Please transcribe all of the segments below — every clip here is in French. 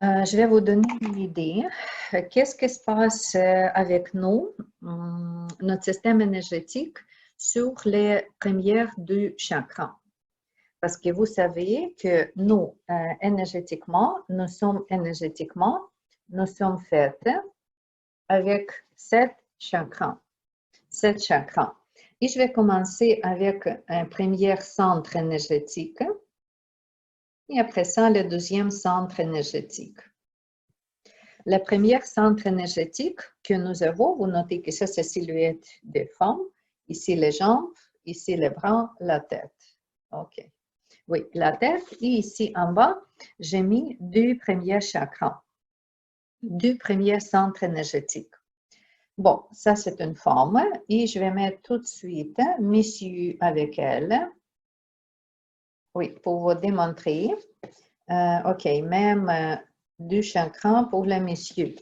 Je vais vous donner une idée. Qu'est-ce qui se passe avec nous, notre système énergétique, sur les premières deux chakras? Parce que vous savez que nous, énergétiquement, nous sommes faits avec 7 chakras. 7 chakras. Et je vais commencer avec un premier centre énergétique. Et après ça, le deuxième centre énergétique. Le premier centre énergétique que nous avons, vous notez que ça, c'est la silhouette des femmes. Ici, les jambes, ici, les bras, la tête. OK. Oui, la tête. Et ici, en bas, j'ai mis 2 premiers chakras. 2 premiers centres énergétiques. Bon, ça, c'est une forme. Et je vais mettre tout de suite monsieur avec elle. Oui, pour vous démontrer. OK, même 2 chakras pour le monsieur.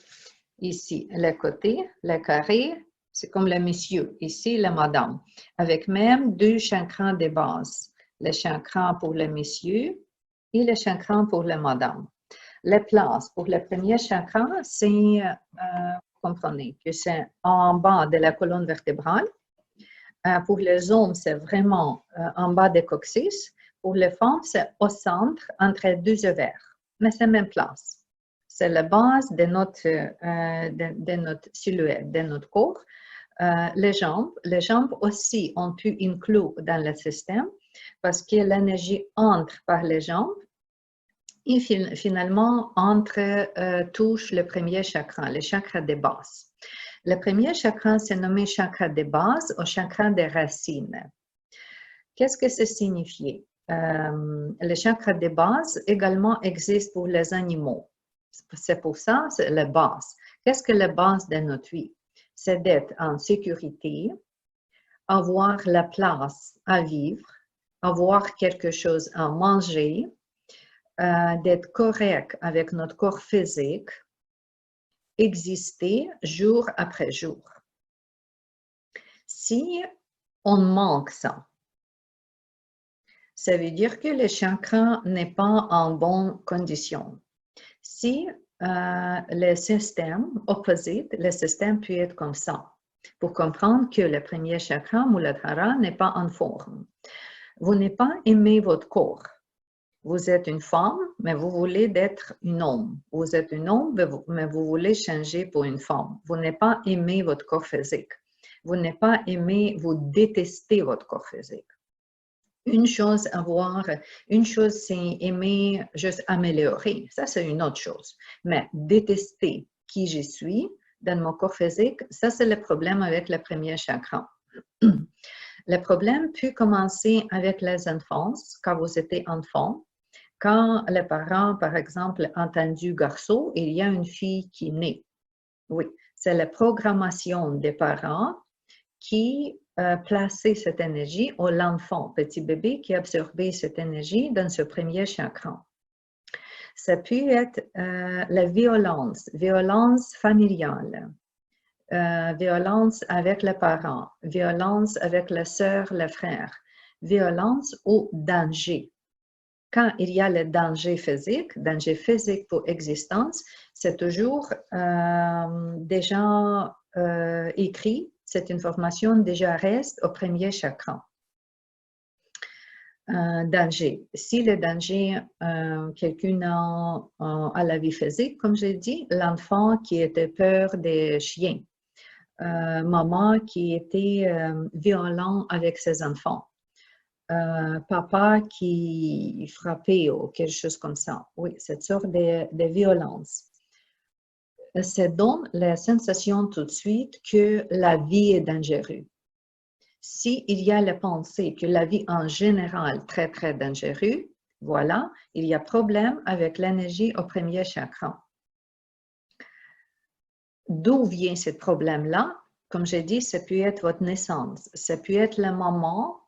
Ici, le côté, le carré, c'est comme le monsieur. Ici, la madame. Avec même 2 chakras de base. Le chakra pour le monsieur et le chakra pour la madame. Les places pour le premier chakra, c'est, vous comprenez, que c'est en bas de la colonne vertébrale. Pour les hommes, c'est vraiment en bas des coccyx. Pour les femmes, c'est au centre, entre 2 ovaires. Mais c'est la même place. C'est la base de notre silhouette, de notre corps. Les jambes aussi ont pu inclure dans le système parce que l'énergie entre par les jambes et finalement touche le premier chakra, le chakra de base. Le premier chakra, c'est nommé chakra de base ou chakra des racines. Qu'est-ce que ça signifie? Le chakra de base également existe pour les animaux. C'est pour ça, c'est la base. Qu'est-ce que la base de notre vie? C'est d'être en sécurité, avoir la place à vivre, avoir quelque chose à manger, d'être correct avec notre corps physique, exister jour après jour. Si on manque ça, ça veut dire que le chakra n'est pas en bonne condition. Si le système opposite, le système peut être comme ça, pour comprendre que le premier chakra, Muladhara, n'est pas en forme. Vous n'avez pas aimé votre corps. Vous êtes une femme, mais vous voulez être un homme. Vous êtes un homme, mais vous voulez changer pour une femme. Vous n'avez pas aimé votre corps physique. Vous n'avez pas aimé, vous détestez votre corps physique. Une chose c'est aimer juste améliorer. Ça, c'est une autre chose. Mais détester qui je suis dans mon corps physique, ça, c'est le problème avec le premier chakra. Le problème peut commencer avec les enfants, quand vous étiez enfant. Quand les parents, par exemple, ont entendu garçon, il y a une fille qui naît. Oui, c'est la programmation des parents qui plaçait cette énergie à l'enfant, petit bébé qui absorbait cette énergie dans ce premier chakra. Ça peut être la violence familiale, violence avec les parents, violence avec la sœur, le frère, violence ou danger. Quand il y a le danger physique pour existence, c'est toujours déjà écrit. Cette information déjà reste au premier chakra. Danger. Si le danger, quelqu'un a la vie physique, comme j'ai dit, l'enfant qui était peur des chiens, maman qui était violent avec ses enfants, papa qui frappait ou quelque chose comme ça. Oui, cette sorte de violence. Ça donne la sensation tout de suite que la vie est dangereuse. S'il y a la pensée que la vie en général est très, très dangereuse, voilà, il y a problème avec l'énergie au premier chakra. D'où vient ce problème-là? Comme j'ai dit, ça peut être votre naissance. Ça peut être la maman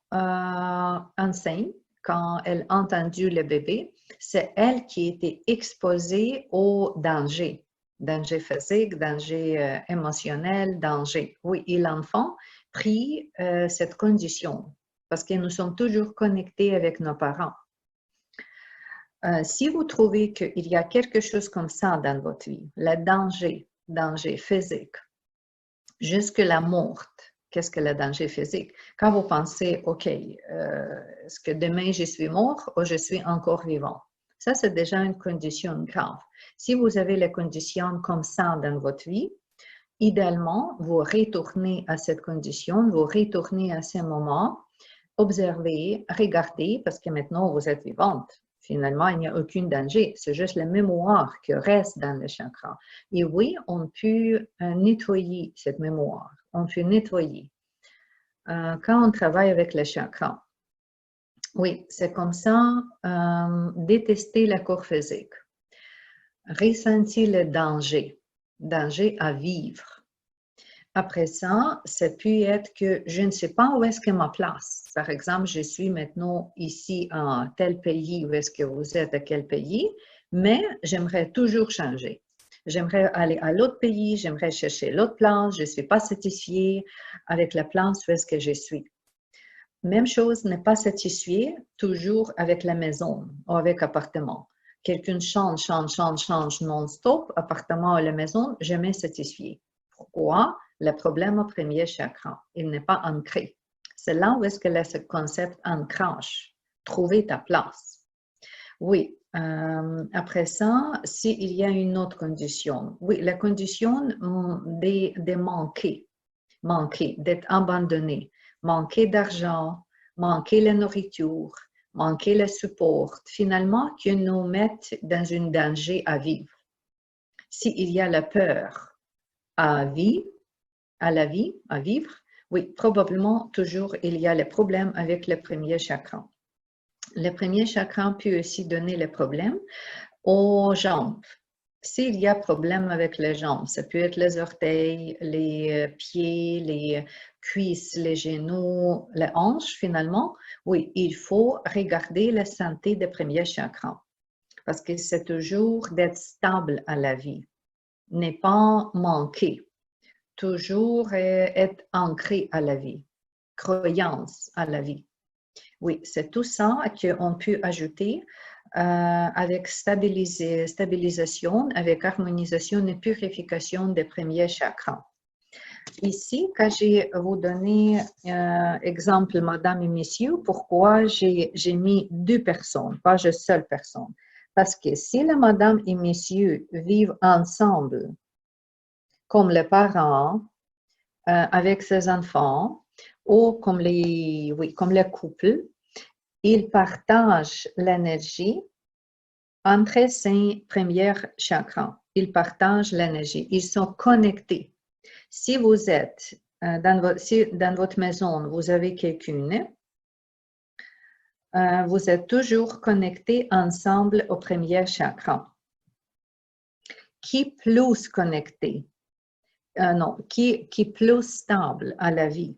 enceinte, quand elle a entendu le bébé, c'est elle qui était exposée au danger. Danger physique, danger émotionnel, danger. Oui, et l'enfant prit cette condition parce que nous sommes toujours connectés avec nos parents. Si vous trouvez qu'il y a quelque chose comme ça dans votre vie, le danger physique, jusque la mort, qu'est-ce que le danger physique? Quand vous pensez, OK, est-ce que demain je suis mort ou je suis encore vivant? Ça, c'est déjà une condition grave. Si vous avez les conditions comme ça dans votre vie, idéalement, vous retournez à cette condition, vous retournez à ce moment, observez, regardez, parce que maintenant vous êtes vivante. Finalement, il n'y a aucun danger, c'est juste la mémoire qui reste dans le chakra. Et oui, on peut nettoyer cette mémoire, on peut nettoyer. Quand on travaille avec le chakra, oui, c'est comme ça, détester le corps physique, ressentir le danger à vivre. Après ça, ça peut être que je ne sais pas où est-ce que ma place. Par exemple, je suis maintenant ici en tel pays, où est-ce que vous êtes, à quel pays, mais j'aimerais toujours changer. J'aimerais aller à l'autre pays, j'aimerais chercher l'autre place, je ne suis pas satisfiée avec la place où est-ce que je suis. Même chose, n'est pas satisfiée toujours avec la maison ou avec l'appartement. Quelqu'un change non-stop, appartement ou la maison, jamais satisfié. Pourquoi? Le problème au premier chakra, il n'est pas ancré. C'est là où est-ce que le concept ancrage, trouver ta place. Oui, après ça, s'il y a une autre condition, oui, la condition de manquer, d'être abandonné, manquer d'argent, manquer la nourriture, manquer le support, finalement, qui nous mettent dans un danger à vivre. S'il y a la peur à vivre, oui, probablement toujours il y a le problème avec le premier chakra. Le premier chakra peut aussi donner le problème aux jambes. S'il y a problème avec les jambes, ça peut être les orteils, les pieds, les cuisses, les genoux, les hanches finalement, oui, il faut regarder la santé des premiers chakras parce que c'est toujours d'être stable à la vie, ne pas manquer, toujours être ancré à la vie, croyance à la vie. Oui, c'est tout ça qu'on peut ajouter avec stabilisation, avec harmonisation et purification des premiers chakras. Ici, quand j'ai vous donné exemple, madame et messieurs, pourquoi j'ai mis deux personnes, pas une seule personne. Parce que si la madame et messieurs vivent ensemble, comme les parents, avec ses enfants, ou comme les couples, ils partagent l'énergie entre ces premiers chakras. Ils partagent l'énergie. Ils sont connectés. Si vous êtes dans votre maison, vous avez quelqu'un, vous êtes toujours connectés ensemble au premier chakra. Qui plus connecté? Non, qui plus stable à la vie?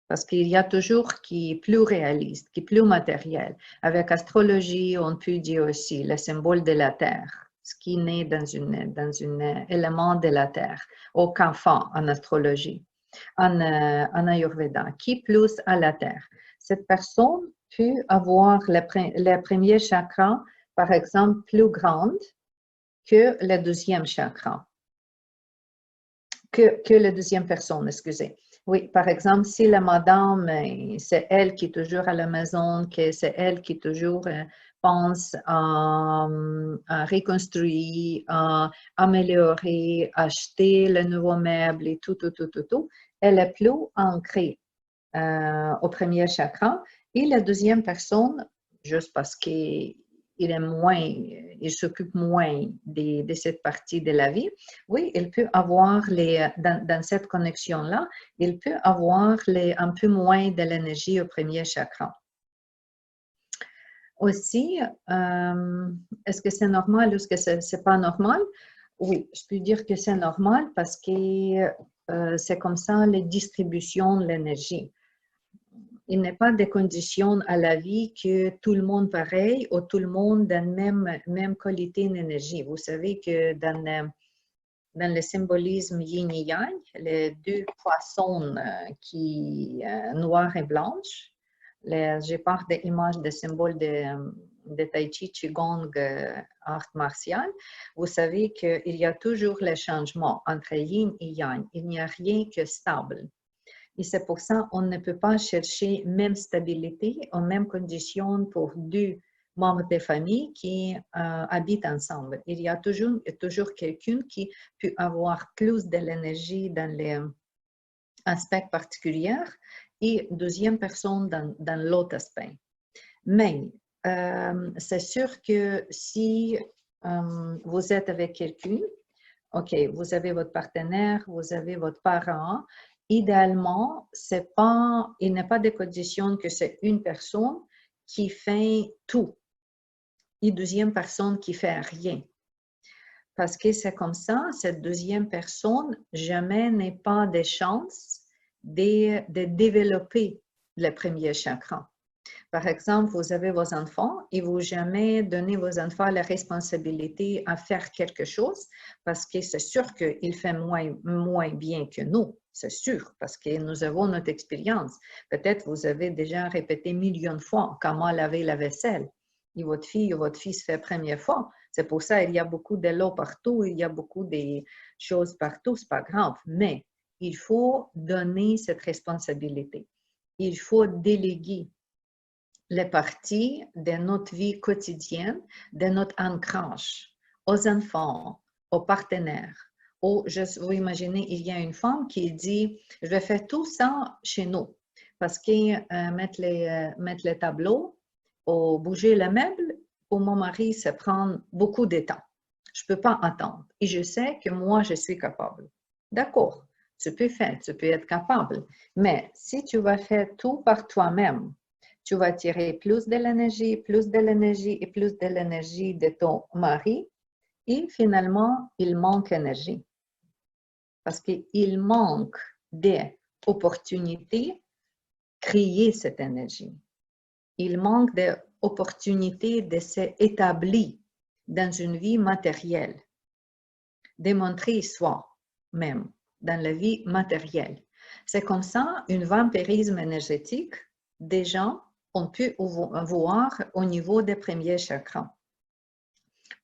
Parce qu'il y a toujours qui est plus réaliste, qui est plus matériel. Avec astrologie, on peut dire aussi le symbole de la Terre, ce qui naît dans un élément de la Terre, au Kapha en astrologie, en Ayurveda, qui plus à la Terre. Cette personne peut avoir le premier chakra, par exemple, plus grande que le deuxième chakra, que la deuxième personne, excusez. Oui, par exemple, si la madame, c'est elle qui est toujours à la maison, que c'est elle qui toujours pense à reconstruire, à améliorer, acheter le nouveau meuble et tout, elle est plus ancrée au premier chakra. Et la deuxième personne, juste parce qu'il est moins, il s'occupe moins de cette partie de la vie, oui, il peut avoir dans cette connexion-là, il peut avoir un peu moins de l'énergie au premier chakra. Aussi, est-ce que c'est normal ou est-ce que c'est pas normal? Oui, je peux dire que c'est normal parce que c'est comme ça la distribution de l'énergie. Il n'est pas de conditions à la vie que tout le monde pareil ou tout le monde a la même qualité d'énergie. Vous savez que dans le symbolisme yin et yang, les deux poissons qui noir et blanche, je parle des images de symboles de Tai Chi, Qigong, art martial, vous savez qu'il y a toujours les changements entre yin et yang. Il n'y a rien que stable. Et c'est pour ça qu'on ne peut pas chercher même stabilité en même conditions pour deux membres de famille qui habitent ensemble. Il y a toujours quelqu'un qui peut avoir plus de l'énergie dans les aspects particuliers et deuxième personne dans l'autre aspect. Mais c'est sûr que si vous êtes avec quelqu'un, OK, vous avez votre partenaire, vous avez votre parent, idéalement, il n'est pas de condition que c'est une personne qui fait tout et deuxième personne qui fait rien. Parce que c'est comme ça, cette deuxième personne, jamais n'a pas de chance de développer le premier chakra. Par exemple, vous avez vos enfants et vous jamais donnez vos enfants la responsabilité à faire quelque chose parce que c'est sûr qu'ils font moins bien que nous, c'est sûr, parce que nous avons notre expérience. Peut-être vous avez déjà répété millions de fois comment laver la vaisselle et votre fille ou votre fils fait la première fois. C'est pour ça qu'il y a beaucoup de l'eau partout, il y a beaucoup de choses partout, c'est pas grave, mais il faut donner cette responsabilité. Il faut déléguer les parties de notre vie quotidienne, de notre ancrage aux enfants, aux partenaires. Ou, vous imaginez, il y a une femme qui dit, je vais faire tout ça chez nous, parce que mettre les tableaux ou bouger les meubles, pour mon mari, ça prend beaucoup de temps. Je ne peux pas attendre. Et je sais que moi, je suis capable. D'accord, tu peux faire, tu peux être capable. Mais si tu vas faire tout par toi-même, tu vas tirer plus de l'énergie et plus de l'énergie de ton mari et finalement, il manque d'énergie. Parce qu'il manque d'opportunités de créer cette énergie. Il manque d'opportunités de s'établir dans une vie matérielle, démontrer soi-même dans la vie matérielle. C'est comme ça, un vampirisme énergétique, des gens on peut voir au niveau des premiers chakras.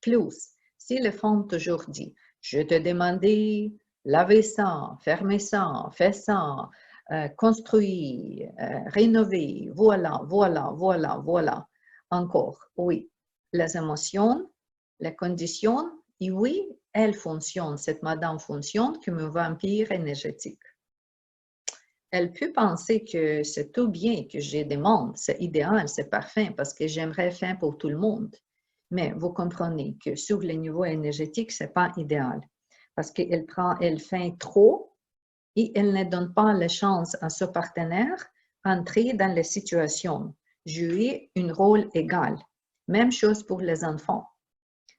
Plus, si les femmes toujours disent, je te demandais, laver ça, fermer ça, faire ça, construire, rénover, voilà. Encore, oui, les émotions, les conditions, et oui, elle fonctionne, cette madame fonctionne comme un vampire énergétique. Elle peut penser que c'est tout bien que je demande, c'est idéal, c'est parfait, parce que j'aimerais faire pour tout le monde. Mais vous comprenez que sur le niveau énergétique, ce n'est pas idéal, parce qu'elle fait trop et elle ne donne pas la chance à ce partenaire d'entrer dans les situations, jouer un rôle égal. Même chose pour les enfants.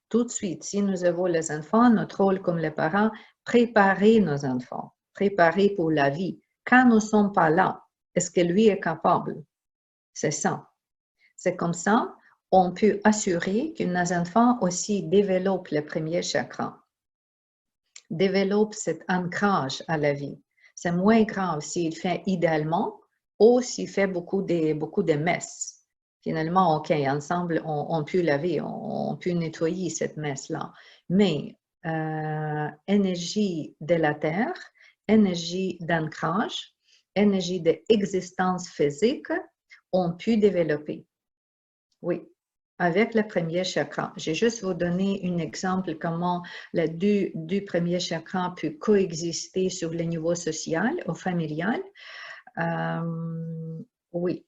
Tout de suite, si nous avons les enfants, notre rôle comme les parents, préparer nos enfants, préparer pour la vie. Quand nous ne sommes pas là, est-ce que lui est capable? C'est ça. C'est comme ça, on peut assurer que nos enfants aussi développent le premier chakra, développent cet ancrage à la vie. C'est moins grave s'il fait idéalement ou s'il fait beaucoup de messes. Finalement, OK, ensemble, on peut laver, on peut nettoyer cette messe-là. Mais énergie de la terre, énergie d'ancrage, énergie d'existence physique, on peut développer. Oui, avec le premier chakra. J'ai juste vous donné un exemple comment les deux premiers chakras peuvent coexister sur le niveau social ou familial. Oui.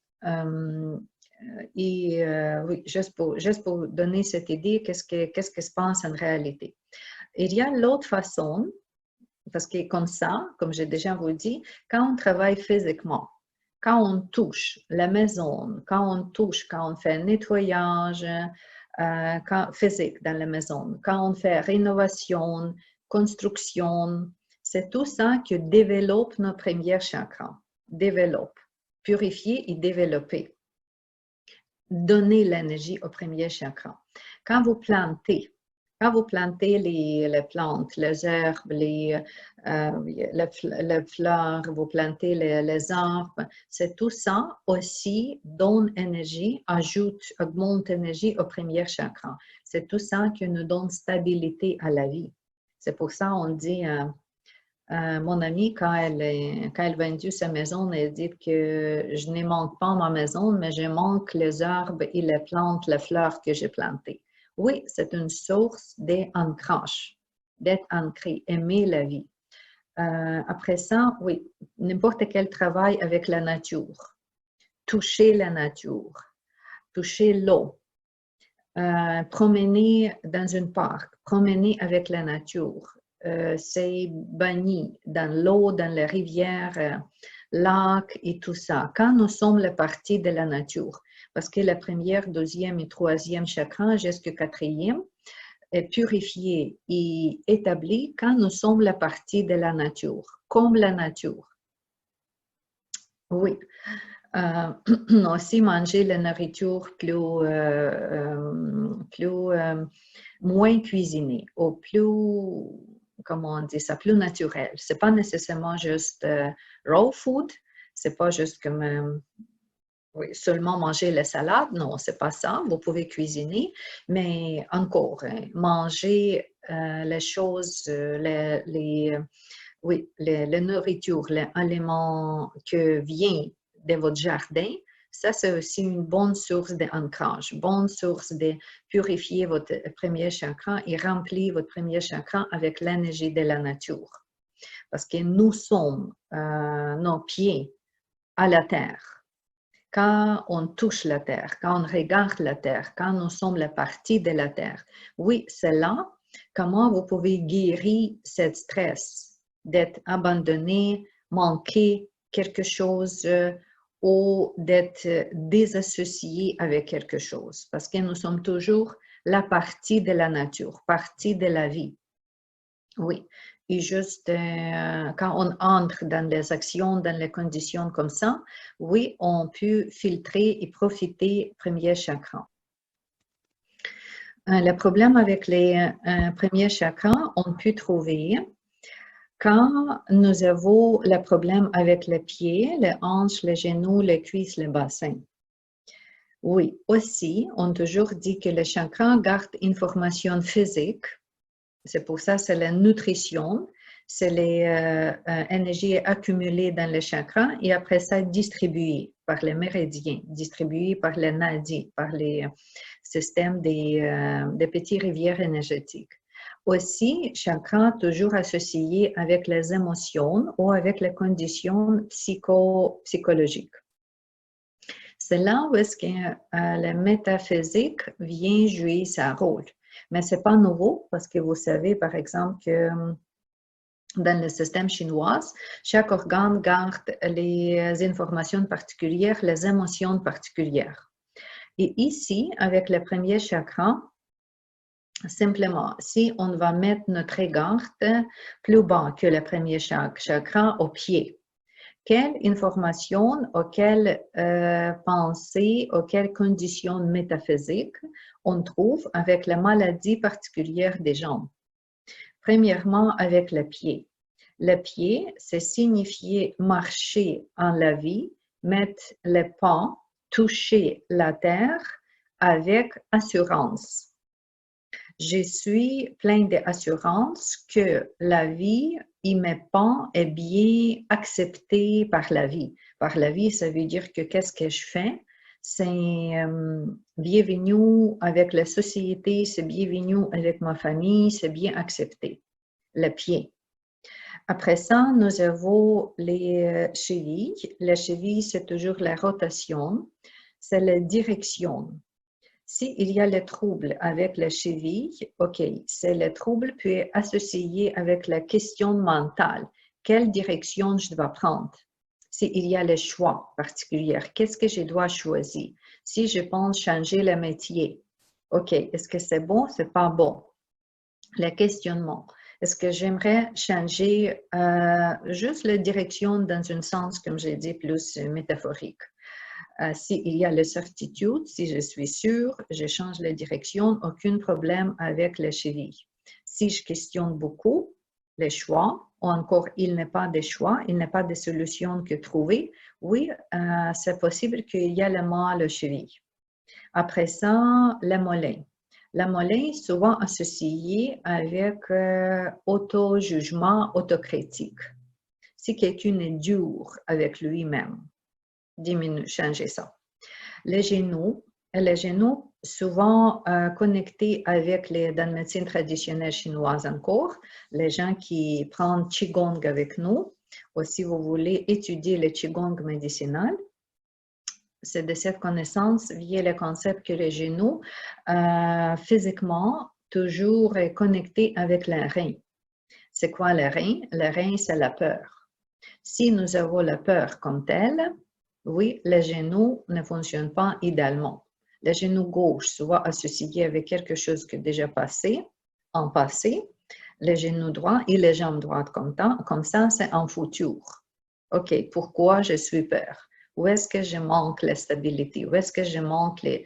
Oui, juste pour donner cette idée, qu'est-ce que se passe en réalité. Il y a l'autre façon, parce que comme ça, comme j'ai déjà vous dit, quand on travaille physiquement, quand on touche la maison, quand on fait un nettoyage physique dans la maison, quand on fait rénovation, construction, c'est tout ça qui développe nos premiers chakras. Développe, purifier et développer. Donner l'énergie au premier chakra. Quand vous plantez Quand vous plantez les plantes, les herbes, les fleurs, vous plantez les arbres, c'est tout ça aussi donne énergie, augmente l'énergie au premier chakra. C'est tout ça qui nous donne stabilité à la vie. C'est pour ça qu'on dit, mon amie, quand elle a vendu sa maison, elle dit que je ne manque pas ma maison, mais je manque les arbres et les plantes, les fleurs que j'ai plantées. Oui, c'est une source d'ancrage, d'être ancré, aimer la vie. Après ça, oui, n'importe quel travail avec la nature, toucher la nature, toucher l'eau, promener dans un parc, promener avec la nature, c'est baigner dans l'eau, dans les rivières, lacs et tout ça. Quand nous sommes la partie de la nature, parce que la première, deuxième et troisième chakra jusqu'au quatrième est purifié et établi quand nous sommes la partie de la nature, comme la nature. Oui. Aussi manger la nourriture moins cuisinée, ou plus, comment on dit ça, plus naturelle. Ce n'est pas nécessairement juste raw food, c'est pas juste comme oui, seulement manger la salade, non, c'est pas ça. Vous pouvez cuisiner, mais encore, manger les choses, oui, les nourritures, les aliments que vient de votre jardin, ça c'est aussi une bonne source d'ancrage, bonne source de purifier votre premier chakra et remplir votre premier chakra avec l'énergie de la nature. Parce que nous sommes nos pieds à la terre. Quand on touche la terre, quand on regarde la terre, quand nous sommes la partie de la terre, oui, c'est là comment vous pouvez guérir ce stress d'être abandonné, manquer quelque chose ou d'être désassocié avec quelque chose. Parce que nous sommes toujours la partie de la nature, partie de la vie. Oui, et juste quand on entre dans les actions, dans les conditions comme ça, oui, on peut filtrer et profiter premier chakra. Le problème avec les premiers chakras, on peut trouver quand nous avons le problème avec les pieds, les hanches, les genoux, les cuisses, les bassins. Oui, aussi, on toujours dit que le chakra garde information physique. C'est pour ça, c'est la nutrition, c'est les énergies accumulées dans les chakras et après ça distribuées par les méridiens, distribuées par les nadis, par les systèmes des petites rivières énergétiques. Aussi, chakra toujours associé avec les émotions ou avec les conditions psychologiques. C'est là où est-ce que la métaphysique vient jouer son rôle. Mais ce n'est pas nouveau parce que vous savez, par exemple, que dans le système chinois, chaque organe garde les informations particulières, les émotions particulières. Et ici, avec le premier chakra, simplement, si on va mettre notre regard plus bas que le premier chakra au pied, quelle information, ou quelle pensée, ou quelles conditions métaphysiques on trouve avec la maladie particulière des jambes. Premièrement, avec le pied. Le pied, c'est signifier marcher en la vie, mettre les pas, toucher la terre avec assurance. Je suis plein d'assurance que la vie et mes pas est bien acceptée par la vie. Par la vie, ça veut dire que qu'est-ce que je fais? C'est bienvenu avec la société, c'est bienvenu avec ma famille, c'est bien accepté. Le pied. Après ça, nous avons les chevilles. La cheville, c'est toujours la rotation, c'est la direction. S'il y a le trouble avec la cheville, ok, c'est le trouble peut être associé avec la question mentale. Quelle direction je dois prendre? S'il y a le choix particulier, qu'est-ce que je dois choisir? Si je pense changer le métier, ok, est-ce que c'est bon, c'est pas bon? Le questionnement. Est-ce que j'aimerais changer juste la direction dans un sens, comme j'ai dit, plus métaphorique? s'il y a la certitude, si je suis sûre, je change la direction, aucun problème avec les chevilles. Si je questionne beaucoup les choix, ou encore il n'est pas de choix, il n'est pas de solution que trouver, oui, c'est possible qu'il y ait le mal aux chevilles. Après ça, le mollet. Le mollet est souvent associé avec auto-jugement, autocritique. Si quelqu'un est dur avec lui-même, changez ça. Les genoux souvent connectés avec dans la médecine traditionnelle chinoise encore, les gens qui prennent Qigong avec nous, ou si vous voulez étudier le Qigong médicinal, c'est de cette connaissance via le concept que les genoux, physiquement, toujours est connecté avec les reins. C'est quoi les reins? Les reins, c'est la peur. Si nous avons la peur comme telle, oui, les genoux ne fonctionnent pas idéalement. Le genou gauche, souvent associé avec quelque chose qui est déjà passé, en passé. Le genou droit et les jambes droites comme ça, c'est en futur. OK, pourquoi je suis peur? Où est-ce que je manque la stabilité? Où est-ce que je manque les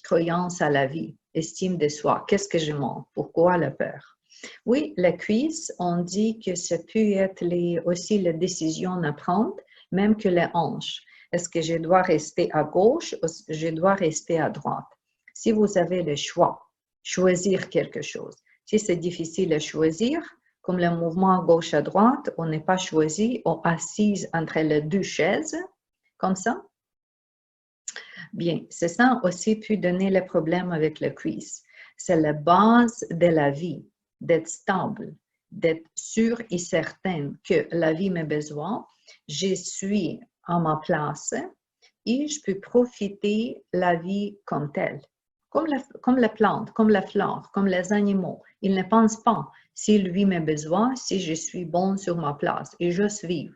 croyances à la vie, estime de soi? Qu'est-ce que je manque? Pourquoi la peur? Oui, la cuisse, on dit que ça peut être aussi la décision à prendre, même que les hanches. Est-ce que je dois rester à gauche ou je dois rester à droite? Si vous avez le choix, choisir quelque chose. Si c'est difficile à choisir, comme le mouvement gauche à droite, on n'est pas choisi, on assise entre les deux chaises, comme ça. Bien, c'est ça aussi peut donner le problème avec la cuisse. C'est la base de la vie, d'être stable, d'être sûr et certaine que la vie m'a besoin, je suis à ma place et je peux profiter de la vie comme telle. Comme la plante, comme la fleur, comme les animaux. Ils ne pensent pas si lui m'a besoin, si je suis bon sur ma place et je suis.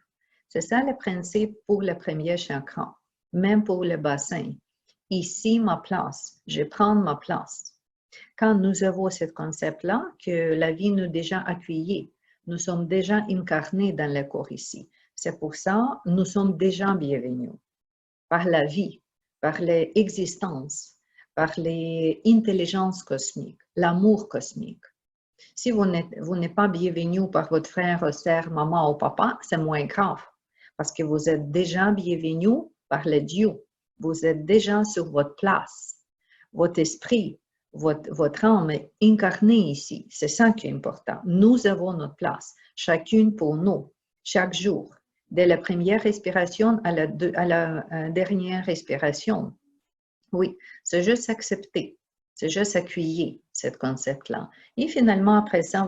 C'est ça le principe pour le premier chakra, même pour le bassin. Ici, ma place, je prends ma place. Quand nous avons ce concept-là, que la vie nous a déjà accueillis, nous sommes déjà incarnés dans le corps ici. C'est pour ça que nous sommes déjà bienvenus par la vie, par l'existence, par l'intelligence cosmique, l'amour cosmique. Si vous n'êtes pas bienvenu par votre frère, sœur, maman ou papa, c'est moins grave parce que vous êtes déjà bienvenu par le Dieu. Vous êtes déjà sur votre place. Votre esprit, votre âme est incarnée ici. C'est ça qui est important. Nous avons notre place, chacune pour nous, chaque jour, dès la première respiration à la dernière respiration. Oui, c'est juste accepter, c'est juste accueillir ce concept-là. Et finalement, après ça,